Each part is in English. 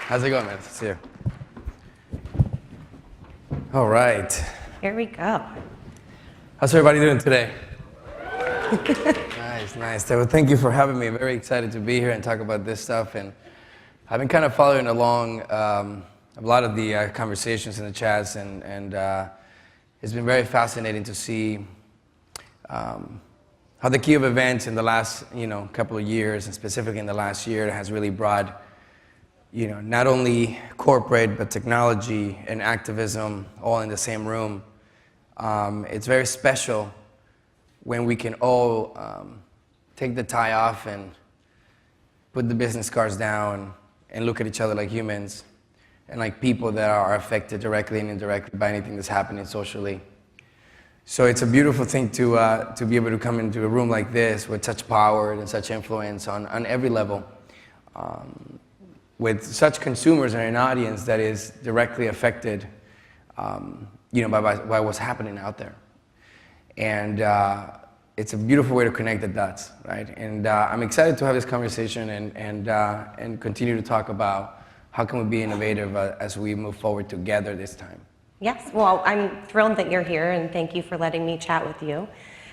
How's it going, man? See you. All right. Here we go. How's everybody doing today? Nice. Well, thank you for having me. I'm very excited to be here and talk about this stuff. And I've been kind of following along a lot of the conversations in the chats, and it's been very fascinating to see how the key of events in the last couple of years, and specifically in the last year, has really brought not only corporate but technology and activism all in the same room. It's very special when we can all take the tie off and put the business cards down and look at each other like humans and like people that are affected directly and indirectly by anything that's happening socially. So it's a beautiful thing to be able to come into a room like this with such power and such influence on every level, with such consumers and an audience that is directly affected by what's happening out there. And it's a beautiful way to connect the dots, right? And I'm excited to have this conversation and continue to talk about how can we be innovative as we move forward together this time. Yes, well, I'm thrilled that you're here, and thank you for letting me chat with you.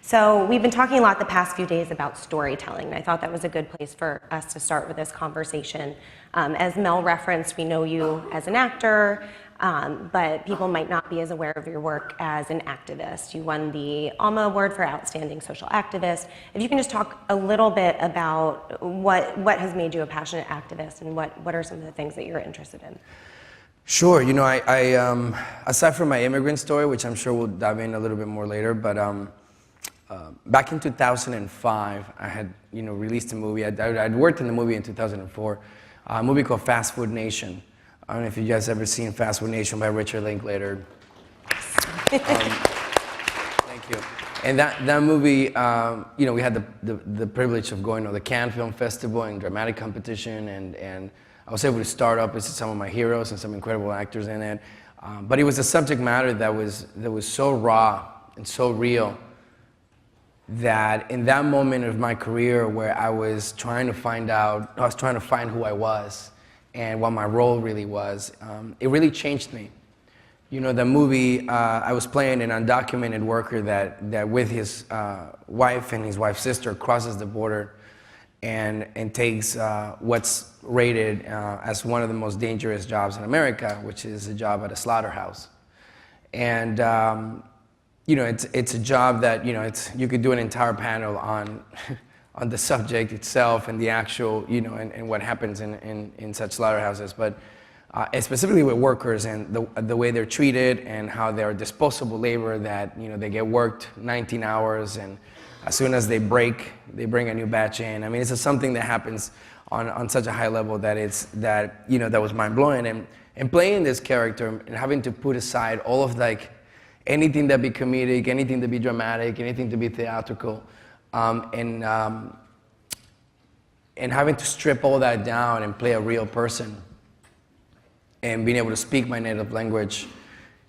So we've been talking a lot the past few days about storytelling, and I thought that was a good place for us to start with this conversation. As Mel referenced, we know you as an actor, but people might not be as aware of your work as an activist. You won the ALMA Award for Outstanding Social Activist. If you can just talk a little bit about what has made you a passionate activist, and what are some of the things that you're interested in? Sure. I aside from my immigrant story, which I'm sure we'll dive in a little bit more later, but back in 2005, I had released a movie. I'd worked in the movie in 2004, a movie called Fast Food Nation. I don't know if you guys ever seen Fast Food Nation by Richard Linklater. Thank you. And that movie, we had the privilege of going to the Cannes Film Festival and dramatic competition, and I was able to start up with some of my heroes and some incredible actors in it. But it was a subject matter that was so raw and so real that in that moment of my career where I was trying to find who I was and what my role really was, it really changed me. The movie, I was playing an undocumented worker that with his wife and his wife's sister crosses the border and takes what's rated as one of the most dangerous jobs in America, which is a job at a slaughterhouse. And it's a job that you could do an entire panel on on the subject itself and the actual and what happens in such slaughterhouses, but specifically with workers and the way they're treated and how they're disposable labor, that they get worked 19 hours and as soon as they break, they bring a new batch in. I mean, it's something that happens on such a high level that that was mind-blowing. And playing this character and having to put aside all of anything that be comedic, anything to be dramatic, anything to be theatrical, and having to strip all that down and play a real person, and being able to speak my native language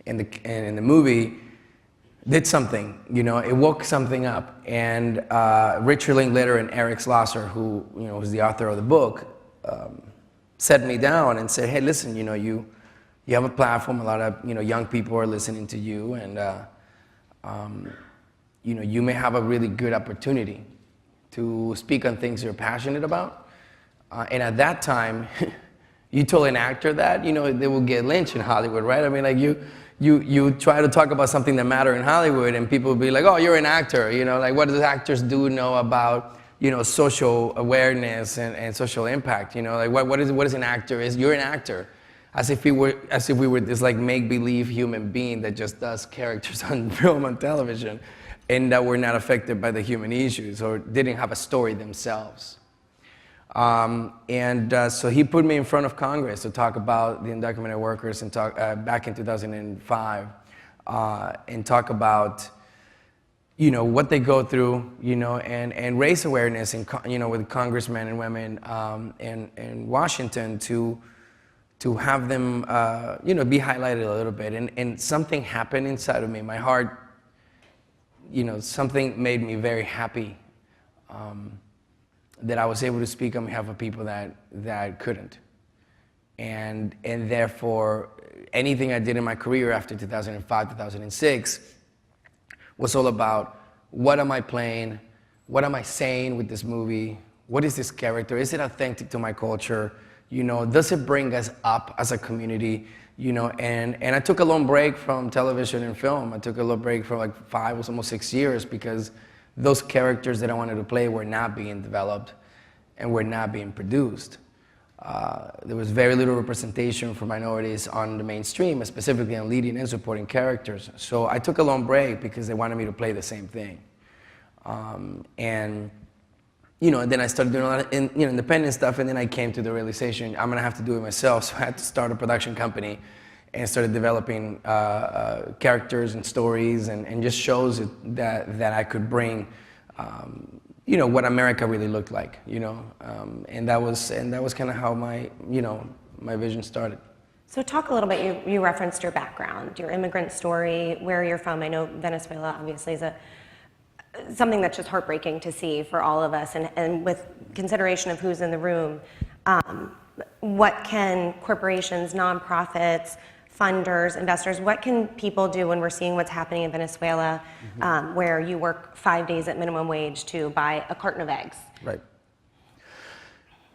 in the movie did something. It woke something up. And Richard Linklater and Eric Schlosser, who was the author of the book, sat me down and said, "Hey, listen, you have a platform. A lot of young people are listening to you, and you may have a really good opportunity to speak on things you're passionate about." And at that time, you told an actor that they will get lynched in Hollywood, right? I mean, you try to talk about something that matters in Hollywood, and people will be like, "Oh, you're an actor." What do actors know about social awareness and social impact? What is an actor? You're an actor. As if we were this make-believe human being that just does characters on film and television, and that were not affected by the human issues or didn't have a story themselves. So he put me in front of Congress to talk about the undocumented workers and talk back in 2005, and talk about what they go through, and raise awareness with congressmen and women in Washington to have them be highlighted a little bit. And something happened inside of me. My heart, something made me very happy. That I was able to speak on behalf of people that couldn't. And therefore, anything I did in my career after 2005, 2006 was all about, what am I playing? What am I saying with this movie? What is this character? Is it authentic to my culture? You know, does it bring us up as a community? You know, and I took a long break from television and film. I took a long break for like 5, almost 6 years, because those characters that I wanted to play were not being developed and were not being produced. There was very little representation for minorities on the mainstream, specifically on leading and supporting characters. So I took a long break because they wanted me to play the same thing. And you know, and then I started doing a lot of independent stuff, and then I came to the realization I'm gonna have to do it myself. So I had to start a production company and started developing characters and stories and just shows that I could bring, you know, what America really looked like, you know, and that was kind of how my vision started. So talk a little bit. You referenced your background, your immigrant story, where you're from. I know Venezuela obviously is something that's just heartbreaking to see for all of us, and with consideration of who's in the room, what can corporations, nonprofits, funders, investors, what can people do when we're seeing what's happening in Venezuela, where you work 5 days at minimum wage to buy a carton of eggs? Right.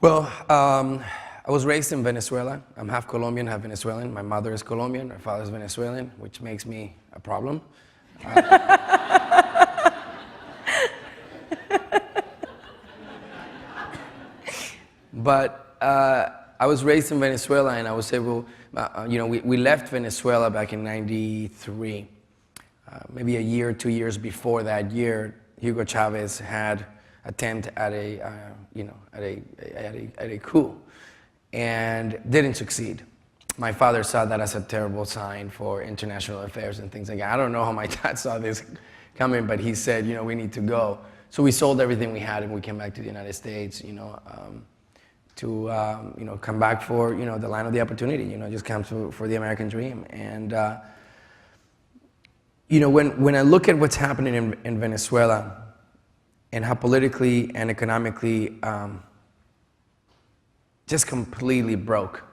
Well, I was raised in Venezuela. I'm half Colombian, half Venezuelan. My mother is Colombian, my father is Venezuelan, which makes me a problem. But I was raised in Venezuela, and I was able, you know, we left Venezuela back in '93. Maybe a year, 2 years before that year, Hugo Chavez had attempt at a coup, and didn't succeed. My father saw that as a terrible sign for international affairs and things like that. I don't know how my dad saw this coming, but he said, you know, we need to go. So we sold everything we had, and we came back to the United States, you know, to you know, come back for, you know, the land of the opportunity, you know, just come for the American dream. And you know, when I look at what's happening in Venezuela, and how politically and economically just completely broke.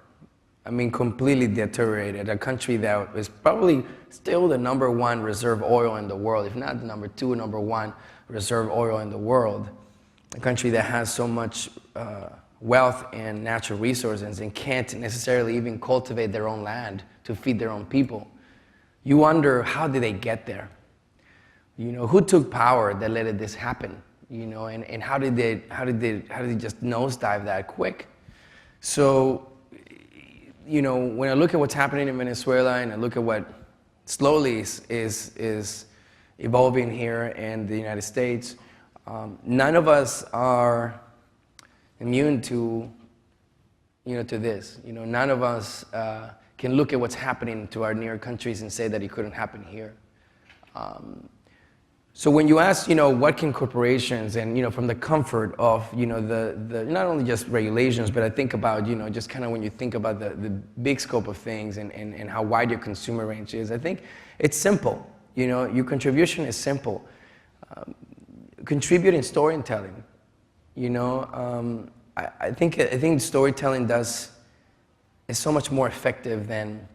I mean, completely deteriorated. A country that is probably still the #1 reserve oil in the world, if not the #2, #1 reserve oil in the world. A country that has so much wealth and natural resources and can't necessarily even cultivate their own land to feed their own people. You wonder, how did they get there? You know, who took power that let this happen? You know, and how did they just nosedive that quick? So, you know, when I look at what's happening in Venezuela, and I look at what slowly is evolving here in the United States, none of us are immune to, you know, to this. You know, none of us can look at what's happening to our near countries and say that it couldn't happen here. So when you ask, you know, what can corporations, and, you know, from the comfort of, you know, the not only just regulations, but I think about, you know, just kind of when you think about the big scope of things and how wide your consumer range is, I think it's simple. You know, your contribution is simple. Contribute in storytelling. You know, I think storytelling is so much more effective than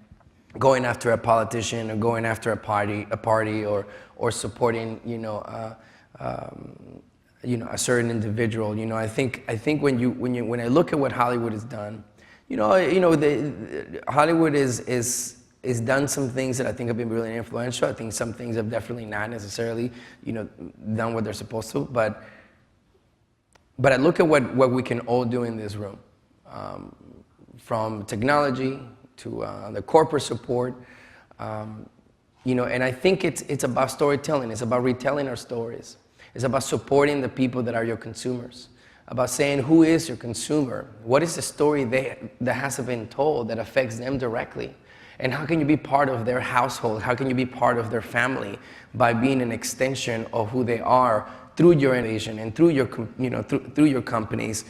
going after a politician or going after a party or supporting, you know, a certain individual. You know, I think when I look at what Hollywood has done, Hollywood is done some things that I think have been really influential. I think some things have definitely not necessarily, you know, done what they're supposed to. But I look at what we can all do in this room, from technology to the corporate support, you know, and I think it's about storytelling. It's about retelling our stories. It's about supporting the people that are your consumers, about saying, who is your consumer? What is the story that hasn't been told that affects them directly? And how can you be part of their household? How can you be part of their family by being an extension of who they are through your innovation and through your, you know, through your companies?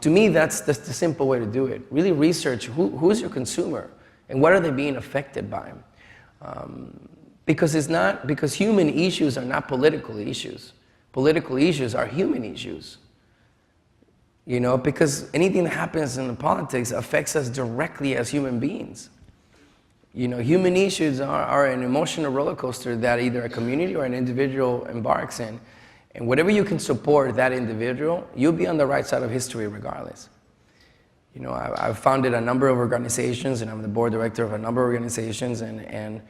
To me, that's the simple way to do it. Really research who's your consumer and what are they being affected by. Because human issues are not political issues. Political issues are human issues. You know, because anything that happens in the politics affects us directly as human beings. You know, human issues are an emotional roller coaster that either a community or an individual embarks in. And whatever you can support that individual, you'll be on the right side of history regardless. You know, I've founded a number of organizations, and I'm the board director of a number of organizations, and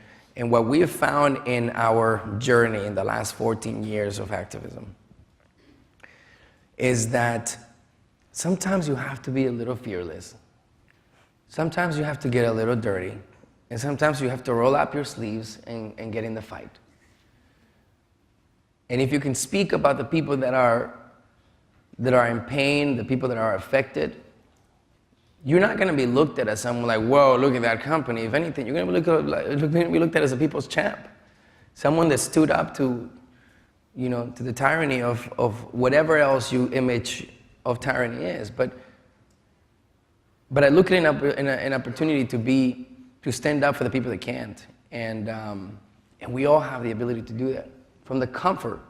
what we have found in our journey in the last 14 years of activism is that sometimes you have to be a little fearless. Sometimes you have to get a little dirty. And sometimes you have to roll up your sleeves and get in the fight. And if you can speak about the people that are in pain, the people that are affected, you're not going to be looked at as someone like, whoa, look at that company. If anything, you're going to be looked at as a people's champ. Someone that stood up to, you know, to the tyranny of whatever else you image of tyranny is. But I look at an opportunity to stand up for the people that can't. And we all have the ability to do that from the comfort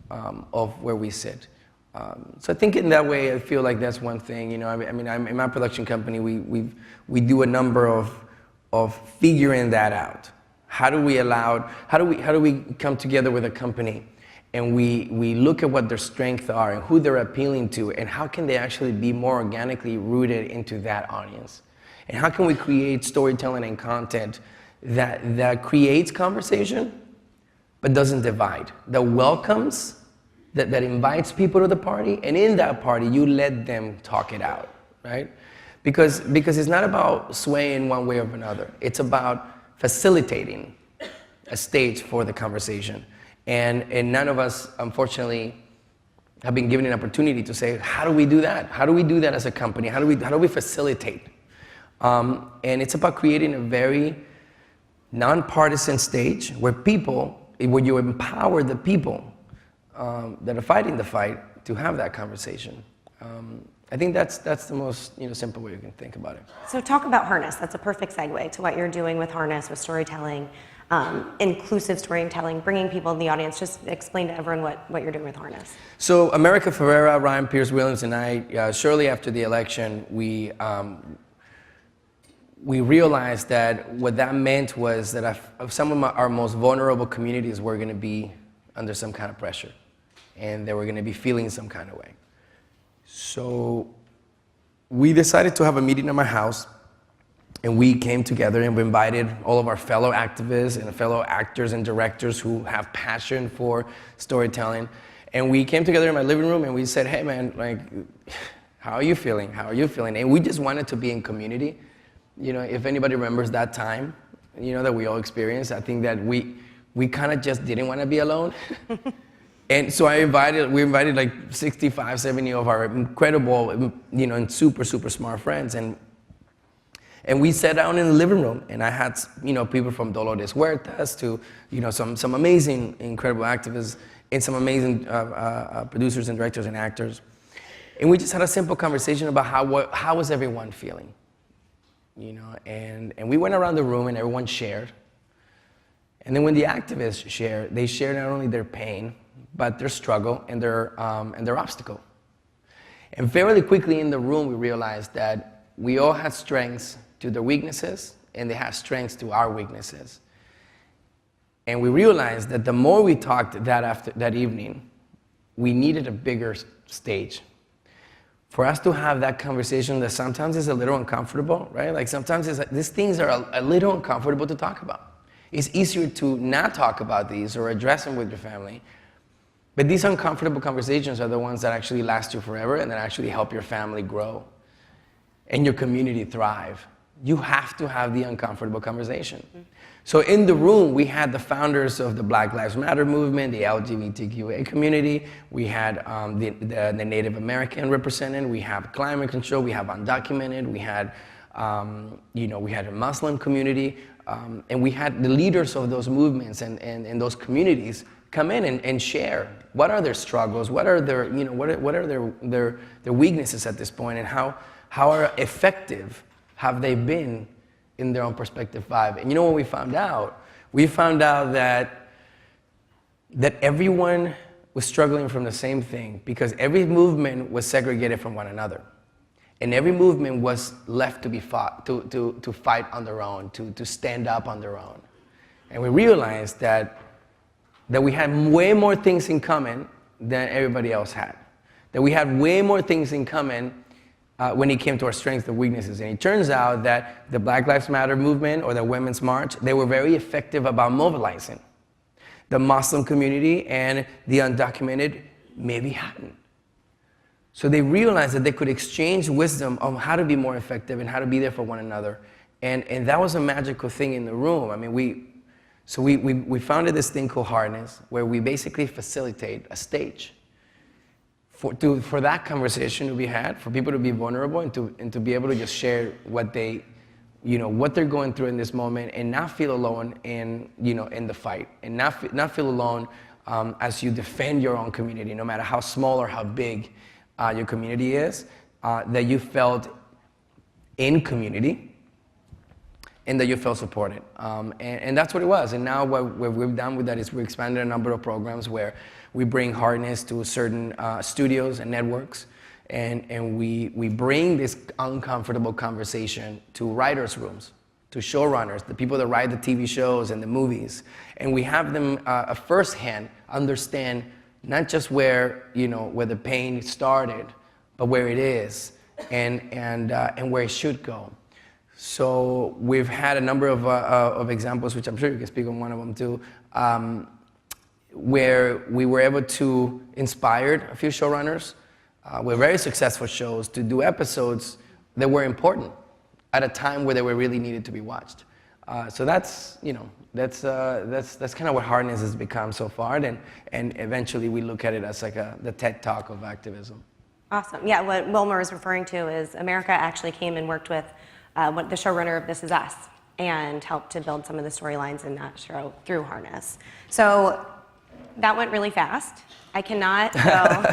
of where we sit. So I think in that way, I feel like that's one thing. You know, I mean, in my production company, we do a number of figuring that out. How do we come together with a company and we look at what their strengths are and who they're appealing to, and how can they actually be more organically rooted into that audience? And how can we create storytelling and content that creates conversation, but doesn't divide, that welcomes, that invites people to the party, and in that party, you let them talk it out, right? Because it's not about swaying one way or another. It's about facilitating a stage for the conversation. And none of us, unfortunately, have been given an opportunity to say, how do we do that? How do we do that as a company? How do we facilitate? And it's about creating a very nonpartisan stage where you empower the people that are fighting the fight to have that conversation. I think that's the most simple way you can think about it. So talk about Harness. That's a perfect segue to what you're doing with Harness, with storytelling, inclusive storytelling, bringing people in the audience. Just explain to everyone what you're doing with Harness. So America Ferrera, Ryan Pierce Williams, and I, shortly after the election, we realized that what that meant was that some of our most vulnerable communities were going to be under some kind of pressure, and they were going to be feeling some kind of way. So we decided to have a meeting at my house, and we came together and we invited all of our fellow activists and fellow actors and directors who have passion for storytelling. And we came together in my living room and we said, hey man, like, how are you feeling? How are you feeling? And we just wanted to be in community. You know, if anybody remembers that time, that we all experienced, I think that we kind of just didn't want to be alone. And so we invited like 65, 70 of our incredible, and super, super smart friends. And we sat down in the living room, and I had, people from Dolores Huertas to, some amazing, incredible activists and some amazing producers and directors and actors. And we just had a simple conversation about how was everyone feeling, and we went around the room and everyone shared. And then when the activists shared, they shared not only their pain, but their struggle and their obstacle. And fairly quickly in the room, we realized that we all had strengths to their weaknesses, and they had strengths to our weaknesses. And we realized that the more we talked that evening, we needed a bigger stage for us to have that conversation that sometimes is a little uncomfortable, right? Like sometimes these things are a little uncomfortable to talk about. It's easier to not talk about these or address them with your family. But these uncomfortable conversations are the ones that actually last you forever and that actually help your family grow and your community thrive. You have to have the uncomfortable conversation. Mm-hmm. So in the room, we had the founders of the Black Lives Matter movement, the LGBTQA community. We had the Native American represented. We have climate control. We have undocumented. We had, we had a Muslim community. And we had the leaders of those movements and those communities come in and share what are their struggles, what are their, what are their weaknesses at this point, and how are effective have they been in their own perspective 5. And what we found out? We found out that everyone was struggling from the same thing because every movement was segregated from one another. And every movement was left to be fought, to fight on their own, to stand up on their own. And we realized that we had way more things in common than everybody else had. That we had way more things in common when it came to our strengths and weaknesses. And it turns out that the Black Lives Matter movement or the Women's March, they were very effective about mobilizing. The Muslim community and the undocumented maybe hadn't. So they realized that they could exchange wisdom on how to be more effective and how to be there for one another. And that was a magical thing in the room. I mean, we founded this thing called Harness, where we basically facilitate a stage for that conversation to be had, for people to be vulnerable and to be able to just share what they're going through in this moment and not feel alone in the fight, and not feel alone as you defend your own community, no matter how small or how big your community is, that you felt in community and that you felt supported. And that's what it was. And now what we've done with that is we expanded a number of programs where we bring Harness to certain studios and networks, and we bring this uncomfortable conversation to writers' rooms, to showrunners, the people that write the TV shows and the movies. And we have them firsthand understand not just where the pain started, but where it is and where it should go. So we've had a number of examples, which I'm sure you can speak on one of them too, where we were able to inspire a few showrunners with very successful shows to do episodes that were important at a time where they were really needed to be watched. So that's kind of what Harness has become so far, and eventually we look at it as like the TED Talk of activism. Awesome. Yeah, what Wilmer is referring to is America actually came and worked with the showrunner of This Is Us and helped to build some of the storylines in that show through Harness. So that went really fast. I cannot go.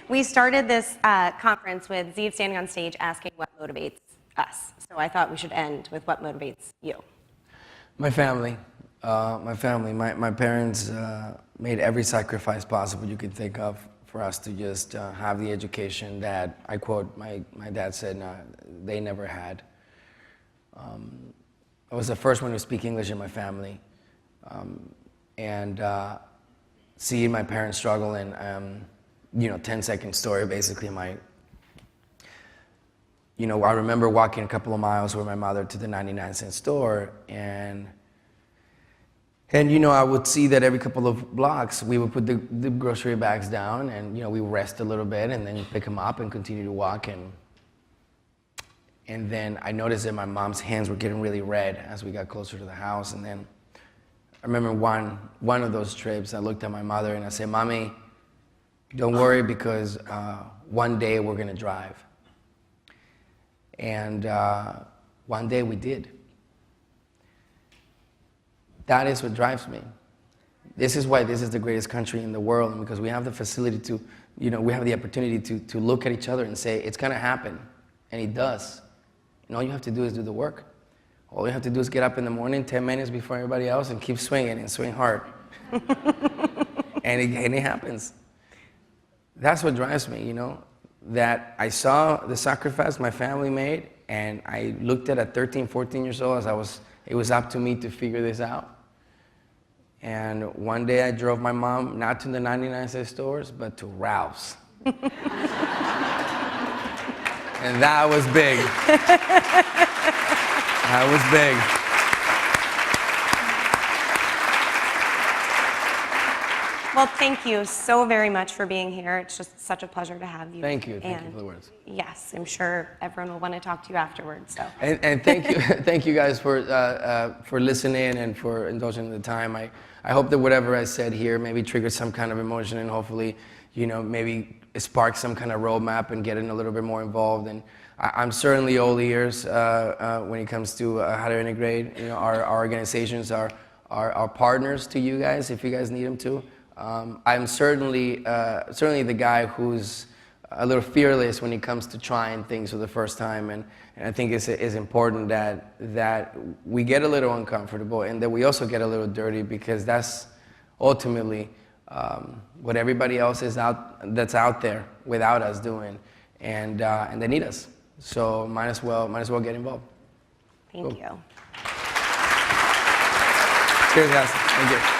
We started this conference with Zeev standing on stage asking what motivates us. So I thought we should end with what motivates you. My family. My parents made every sacrifice possible you could think of for us to just have the education that, I quote, my dad said they never had. I was the first one to speak English in my family. And seeing my parents struggle and 10-second story, basically I remember walking a couple of miles with my mother to the 99-cent store, and I would see that every couple of blocks we would put the grocery bags down, and we would rest a little bit and then pick them up and continue to walk, and then I noticed that my mom's hands were getting really red as we got closer to the house. And then I remember one of those trips, I looked at my mother and I said, "Mommy, don't worry, because one day we're gonna drive." And one day we did. That is what drives me. This is why this is the greatest country in the world, and because we have the facility to, we have the opportunity to look at each other and say, it's gonna happen, and it does. And all you have to do is do the work. All you have to do is get up in the morning 10 minutes before everybody else and keep swinging and swing hard. and it happens. That's what drives me, that I saw the sacrifice my family made, and I looked at 13, 14 years old as it was up to me to figure this out. And one day I drove my mom, not to the 99-cent stores, but to Ralph's. And that was big. That was big. Well, thank you so very much for being here. It's just such a pleasure to have you. Thank you. Thank you for the words. Yes, I'm sure everyone will want to talk to you afterwards. So. And thank you, thank you guys for listening and for indulging the time. I hope that whatever I said here maybe triggers some kind of emotion, and hopefully, maybe spark some kind of roadmap and getting a little bit more involved. And I'm certainly all ears when it comes to how to integrate. Our organizations are partners to you guys if you guys need them to. I'm certainly the guy who's a little fearless when it comes to trying things for the first time, and I think it's important that we get a little uncomfortable and that we also get a little dirty, because that's ultimately what everybody else is that's out there without us doing, and they need us. So might as well get involved. Thank you. Cheers, guys. Thank you.